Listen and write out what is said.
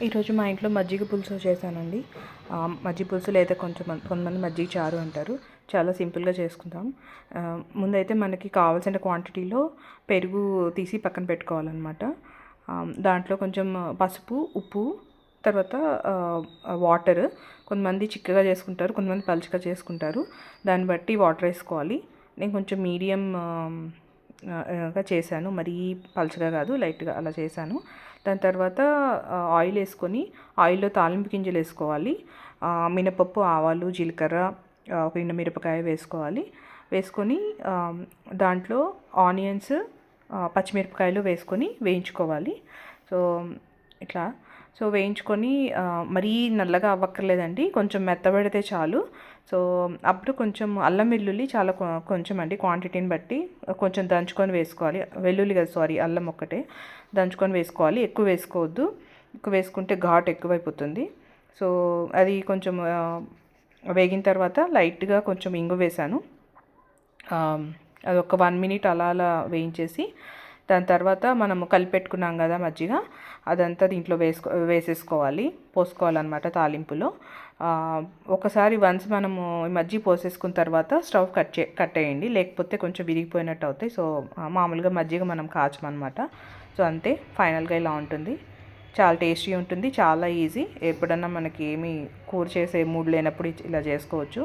ఈరోజు మా ఇంట్లో మజ్జిగ పులుసు చేశానండి. మజ్జిగ పులుసు లేదా కొంతమంది మజ్జిగ చారు అంటారు. చాలా సింపుల్గా చేసుకుంటాం. ముందైతే మనకి కావాల్సిన క్వాంటిటీలో పెరుగు తీసి పక్కన పెట్టుకోవాలన్నమాట. దాంట్లో కొంచెం పసుపు, ఉప్పు, తర్వాత వాటర్. కొంతమంది చిక్కగా చేసుకుంటారు, కొంతమంది పలుచగా చేసుకుంటారు. దాన్ని బట్టి వాటర్ వేసుకోవాలి. నేను కొంచెం మీడియంగా చేశాను, మరీ పలుచగా కాదు, లైట్గా అలా చేశాను. దాని తర్వాత ఆయిల్ వేసుకొని ఆయిల్లో తాలింపు గింజలు వేసుకోవాలి. మినపప్పు, ఆవాలు, జీలకర్ర, ఒక మిరపకాయ వేసుకోవాలి. వేసుకొని దాంట్లో ఆనియన్స్, పచ్చిమిరపకాయలు వేసుకొని వేయించుకోవాలి. సో ఇట్లా వేయించుకొని మరీ నల్లగా అవ్వక్కర్లేదండి, కొంచెం మెత్తబడితే చాలు. సో అప్పుడు కొంచెం అల్లం వెల్లుల్లి చాలా కొంచెం అండి, క్వాంటిటీని బట్టి కొంచెం దంచుకొని వేసుకోవాలి. వెల్లుల్లి కదా, సారీ, అల్లం ఒక్కటే దంచుకొని వేసుకోవాలి. ఎక్కువ వేసుకోవద్దు, ఎక్కువ వేసుకుంటే ఘాటు ఎక్కువైపోతుంది. సో అది కొంచెం వేగిన తర్వాత లైట్గా కొంచెం ఇంగు వేసాను. అది ఒక 1 మినిట్ అలా అలా వేయించేసి, దాని తర్వాత మనము కలిపెట్టుకున్నాం కదా మజ్జిగ, అదంతా దీంట్లో వేసేసుకోవాలి, పోసుకోవాలన్నమాట తాలింపులో. ఒకసారి వన్స్ మనము మజ్జిగ పోసేసుకున్న తర్వాత స్టవ్ కట్టేయండి, లేకపోతే కొంచెం విరిగిపోయినట్టు అవుతాయి. సో మామూలుగా మజ్జిగ మనం కాచమన్నమాట. సో అంతే, ఫైనల్గా ఇలా ఉంటుంది. చాలా టేస్టీ ఉంటుంది, చాలా ఈజీ. ఎప్పుడన్నా మనకి ఏమీ కూర చేసే మూడ్ లేనప్పుడు ఇలా చేసుకోవచ్చు.